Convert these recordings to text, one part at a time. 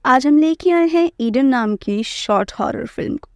आज हम लेके आए हैं ईडन नाम की शॉर्ट हॉरर फिल्म को।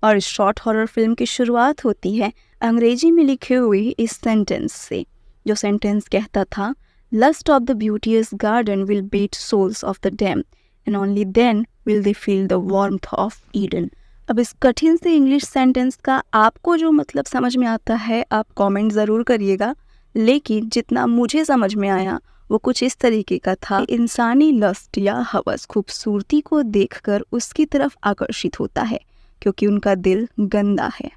और इस शॉर्ट हॉरर फिल्म की शुरुआत होती है अंग्रेजी में लिखे हुए इस सेंटेंस से, जो सेंटेंस कहता था, lust of the beauty's garden will beat souls of the dam and only then will they feel the warmth of Eden. अब इस कठिन से इंग्लिश सेंटेंस का आपको जो मतलब समझ में आता है आप कमेंट ज़रूर करिएगा, लेकिन जितना मुझे समझ में आया वो कुछ इस तरीके का था। इंसानी लस्ट या हवस खूबसूरती को देखकर उसकी तरफ आकर्षित होता है क्योंकि उनका दिल गंदा है,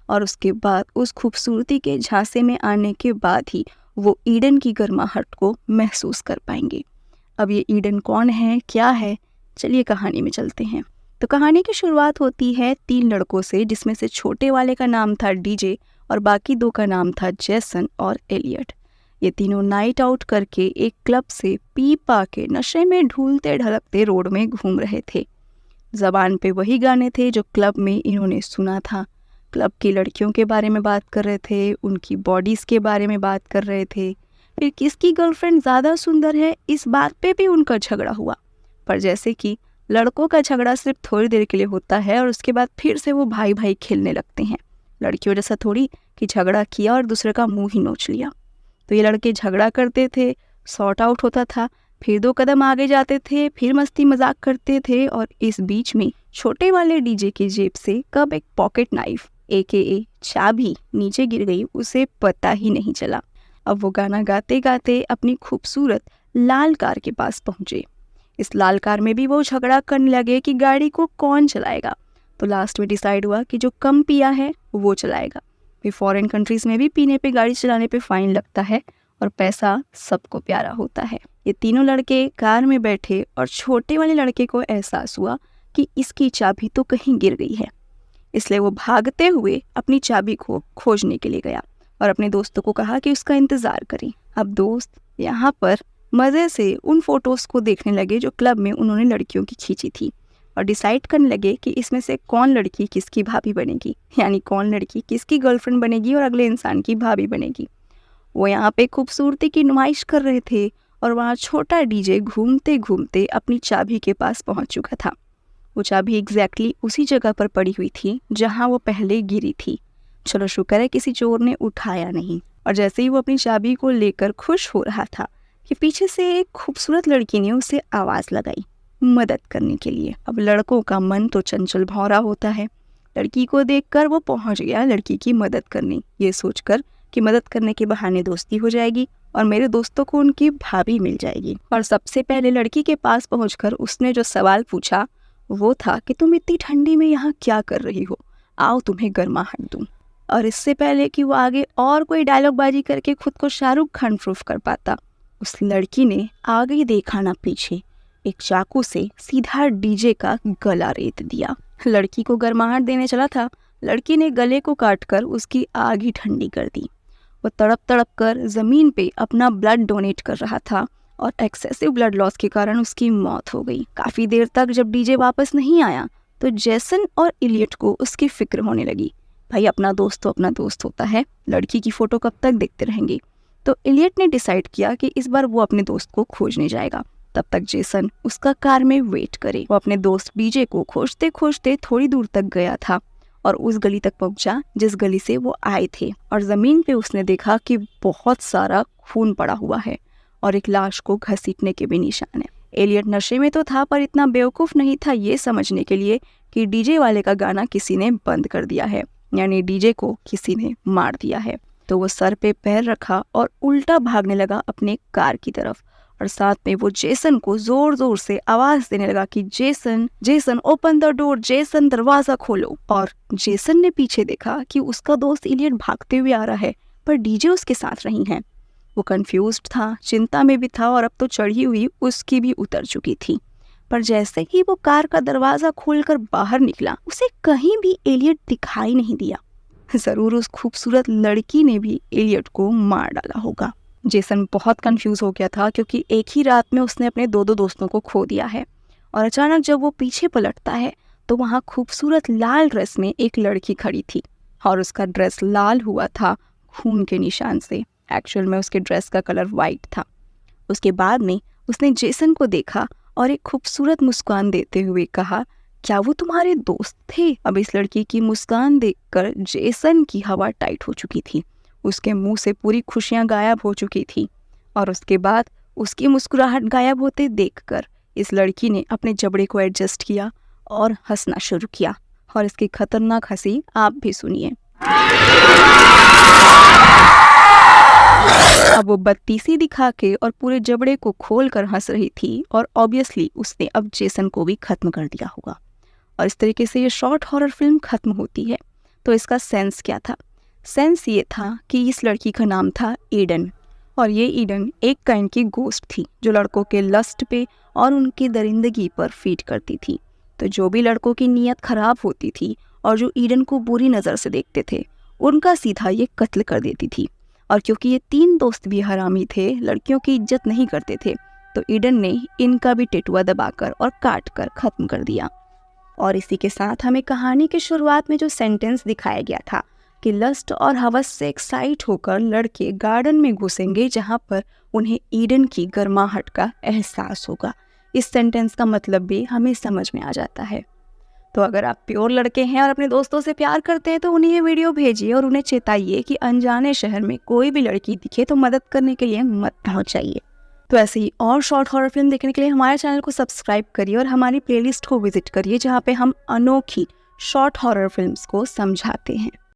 और उसके बाद उस खूबसूरती के झांसे में आने के बाद ही वो ईडन की गर्माहट को महसूस कर पाएंगे। अब ये ईडन कौन है, क्या है, चलिए कहानी में चलते हैं। तो कहानी की शुरुआत होती है 3 लड़कों से, जिसमें से छोटे वाले का नाम था डीजे और बाकी 2 का नाम था जेसन और एलियट। ये तीनों नाइट आउट करके एक क्लब से पी पा के नशे में ढूलते ढलकते रोड में घूम रहे थे। जबान पे वही गाने थे जो क्लब में इन्होंने सुना था। क्लब की लड़कियों के बारे में बात कर रहे थे, उनकी बॉडीज़ के बारे में बात कर रहे थे, फिर किसकी गर्लफ्रेंड ज़्यादा सुंदर है इस बात पे भी उनका झगड़ा हुआ। पर जैसे कि लड़कों का झगड़ा सिर्फ थोड़ी देर के लिए होता है और उसके बाद फिर से वो भाई भाई खेलने लगते हैं। लड़कियों जैसा थोड़ी कि झगड़ा किया और दूसरे का मुंह ही नोच लिया। तो ये लड़के झगड़ा करते थे, सॉर्ट आउट होता था, फिर 2 कदम आगे जाते थे, फिर मस्ती मजाक करते थे, और इस बीच में छोटे वाले डीजे की जेब से कब एक पॉकेट नाइफ AKA चाबी नीचे गिर गई उसे पता ही नहीं चला। अब वो गाना गाते गाते अपनी खूबसूरत लाल कार के पास पहुंचे। इस लाल कार में भी वो झगड़ा करने लगे कि गाड़ी को कौन चलाएगा। तो लास्ट में डिसाइड हुआ कि जो कम पिया है वो चलाएगा। फिर फॉरेन कंट्रीज़ में भी पीने पे गाड़ी चलाने पे फ़ाइन लगता है और पैसा सबको प्यारा होता है। ये तीनों लड़के कार में बैठे और छोटे वाले लड़के को एहसास हुआ कि इसकी चाबी तो कहीं गिर गई है, इसलिए वो भागते हुए अपनी चाबी को खोजने के लिए गया और अपने दोस्तों को कहा कि उसका इंतज़ार करें। अब दोस्त यहाँ पर मज़े से उन फ़ोटोज़ को देखने लगे जो क्लब में उन्होंने लड़कियों की खींची थी और डिसाइड करने लगे कि इसमें से कौन लड़की किसकी भाभी बनेगी, यानी कौन लड़की किसकी गर्लफ्रेंड बनेगी और अगले इंसान की भाभी बनेगी। वो यहाँ पे खूबसूरती की नुमाइश कर रहे थे और वहाँ छोटा डीजे घूमते घूमते अपनी चाबी के पास पहुँच चुका था। वो चाबी एग्जैक्टली उसी जगह पर पड़ी हुई थी जहाँ वो पहले गिरी थी। चलो शुक्र है किसी चोर ने उठाया नहीं। और जैसे ही वो अपनी चाबी को लेकर खुश हो रहा था कि पीछे से एक खूबसूरत लड़की ने उसे आवाज़ लगाई मदद करने के लिए। अब लड़कों का मन तो चंचल भौरा होता है। लड़की को देखकर वो पहुंच गया लड़की की मदद करने, ये सोचकर कि मदद करने के बहाने दोस्ती हो जाएगी और मेरे दोस्तों को उनकी भाभी मिल जाएगी। और सबसे पहले लड़की के पास पहुंचकर उसने जो सवाल पूछा वो था कि तुम इतनी ठंडी में यहाँ क्या कर रही हो, आओ तुम्हें गर्माहट दूँ। और इससे पहले कि वो आगे और कोई डायलॉगबाजी करके खुद को शाहरुख खान प्रूफ कर पाता, उस लड़की ने आगे देखा ना पीछे एक चाकू से सीधा डीजे का गला रेत दिया। लड़की को गर्माहट देने चला था, लड़की ने गले को काटकर उसकी आग ही ठंडी कर दी। वो तड़प तड़प कर ज़मीन पे अपना ब्लड डोनेट कर रहा था और एक्सेसिव ब्लड लॉस के कारण उसकी मौत हो गई। काफ़ी देर तक जब डीजे वापस नहीं आया तो जेसन और इलियट को उसकी फिक्र होने लगी। भाई अपना दोस्त तो अपना दोस्त होता है, लड़की की फ़ोटो कब तक देखते रहेंगे। तो इलियट ने डिसाइड किया कि इस बार वो अपने दोस्त को खोजने जाएगा, तब तक जेसन उसका कार में वेट करे। वो अपने दोस्त डीजे को खोजते खोजते थोड़ी दूर तक गया था और उस गली तक पहुंचा जिस गली से वो आए थे, और ज़मीन पे उसने देखा कि बहुत सारा खून पड़ा हुआ है और एक लाश को घसीटने के भी निशान है। एलियट नशे में तो था पर इतना बेवकूफ़ नहीं था ये समझने के लिए कि डीजे वाले का गाना किसी ने बंद कर दिया है, यानी डीजे को किसी ने मार दिया है। तो वो सर पे पैर रखा और उल्टा भागने लगा अपने कार की तरफ, और साथ में वो जेसन को जोर जोर से आवाज देने लगा कि Jason Jason open the door, Jason दरवाजा खोलो। और जेसन ने पीछे देखा कि उसका दोस्त इलियट भागते हुए आ रहा है पर डीजे उसके साथ नहीं है। वो कंफ्यूज्ड था, चिंता में भी था, और अब तो चढ़ी हुई उसकी भी उतर चुकी थी। पर जैसे ही वो कार का दरवाजा खोलकर बाहर निकला उसे कहीं भी एलियट दिखाई नहीं दिया। जरूर उस खूबसूरत लड़की ने भी एलियट को मार डाला होगा। जेसन बहुत कंफ्यूज हो गया था क्योंकि एक ही रात में उसने अपने 2 दोस्तों को खो दिया है। और अचानक जब वो पीछे पलटता है तो वहाँ खूबसूरत लाल ड्रेस में एक लड़की खड़ी थी और उसका ड्रेस लाल हुआ था खून के निशान से। एक्चुअल में उसके ड्रेस का कलर वाइट था। उसके बाद में उसने जेसन को देखा और एक खूबसूरत मुस्कान देते हुए कहा, क्या वो तुम्हारे दोस्त थे? अब इस लड़की की मुस्कान देखकर जेसन की हवा टाइट हो चुकी थी। उसके मुंह से पूरी खुशियां गायब हो चुकी थी और उसके बाद उसकी मुस्कुराहट गायब होते देखकर इस लड़की ने अपने जबड़े को एडजस्ट किया और हंसना शुरू किया। और इसकी खतरनाक हंसी आप भी सुनिए। अब वो बत्तीसी दिखा के और पूरे जबड़े को खोल कर हंस रही थी और ऑब्वियसली उसने अब जेसन को भी खत्म कर दिया होगा। और इस तरीके से ये शॉर्ट हॉरर फिल्म खत्म होती है। तो इसका सेंस क्या था? सेंस ये था कि इस लड़की का नाम था ईडन और ये ईडन एक काइंड की गोस्ट थी जो लड़कों के लस्ट पे और उनकी दरिंदगी पर फीड करती थी। तो जो भी लड़कों की नीयत खराब होती थी और जो ईडन को बुरी नज़र से देखते थे उनका सीधा ये कत्ल कर देती थी। और क्योंकि ये 3 दोस्त भी हरामी थे, लड़कियों की इज्जत नहीं करते थे, तो ईडन ने इनका भी टेटुआ दबाकर और काट कर ख़त्म कर दिया। और इसी के साथ हमें कहानी की शुरुआत में जो सेंटेंस दिखाया गया था कि लस्ट और हवस से एक्साइट होकर लड़के गार्डन में घुसेंगे जहाँ पर उन्हें ईडन की गर्माहट का एहसास होगा, इस सेंटेंस का मतलब भी हमें समझ में आ जाता है। तो अगर आप प्योर लड़के हैं और अपने दोस्तों से प्यार करते हैं तो उन्हें ये वीडियो भेजिए और उन्हें चेताइए कि अनजाने शहर में कोई भी लड़की दिखे तो मदद करने के लिए मत पहुंचाइए। तो ऐसे ही और शॉर्ट हॉरर फिल्म देखने के लिए हमारे चैनल को सब्सक्राइब करिए और हमारी प्लेलिस्ट को विजिट करिए जहाँ पे हम अनोखी शॉर्ट हॉरर फिल्म्स को समझाते हैं।